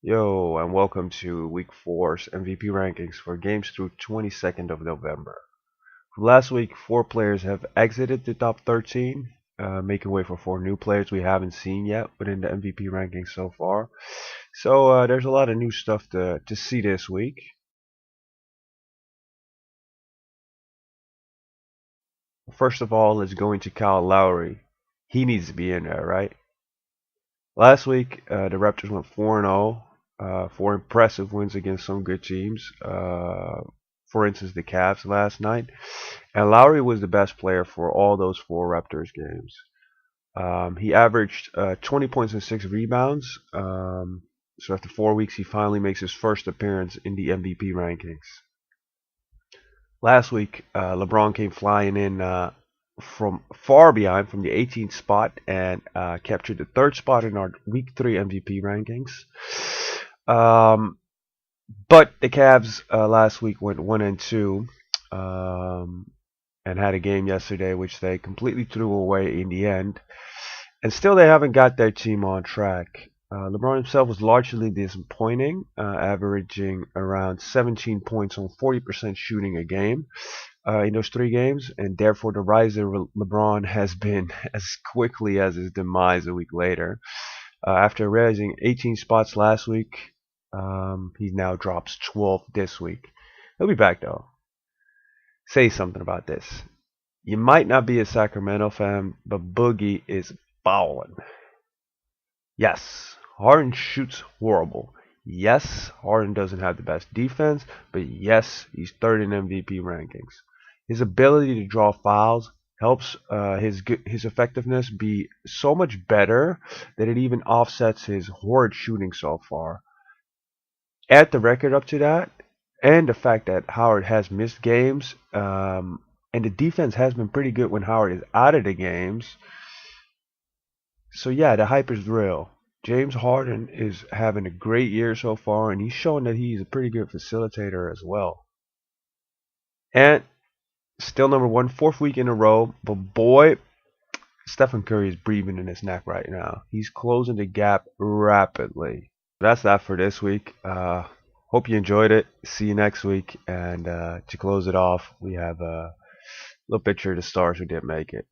Yo, and welcome to Week 4's MVP rankings for games through 22nd of November. From last week, 4 players have exited the top 13, making way for 4 new players we haven't seen yet within the MVP rankings so far. So there's a lot of new stuff to see this week. First of all, let's go into Kyle Lowry. He needs to be in there, right? Last week, the Raptors went 4-0, 4 impressive wins against some good teams. For instance, the Cavs last night. And Lowry was the best player for all those 4 Raptors games. He averaged 20 points and 6 rebounds. So after 4 weeks, he finally makes his first appearance in the MVP rankings. Last week, LeBron came flying in from far behind from the 18th spot and captured the 3rd spot in our Week 3 MVP rankings. But the Cavs last week went 1-2 and had a game yesterday which they completely threw away in the end. And still they haven't got their team on track. LeBron himself was largely disappointing, averaging around 17 points on 40% shooting a game in those 3 games, and therefore the rise of LeBron has been as quickly as his demise a week later. After rising 18 spots last week, he now drops 12 this week. He'll be back though. Say something about this. You might not be a Sacramento fan, but Boogie is balling. Yes, Harden shoots horrible. Yes, Harden doesn't have the best defense, but yes, he's 3rd in MVP rankings. His ability to draw fouls helps his effectiveness be so much better that it even offsets his horrid shooting so far. Add the record up to that, and the fact that Howard has missed games, and the defense has been pretty good when Howard is out of the games. So yeah, the hype is real. James Harden is having a great year so far, and he's showing that he's a pretty good facilitator as well. And still number 1, 4th week in a row, but boy, Stephen Curry is breathing in his neck right now. He's closing the gap rapidly. That's that for this week. Hope you enjoyed it. See you next week. And to close it off, we have a little picture of the stars who didn't make it.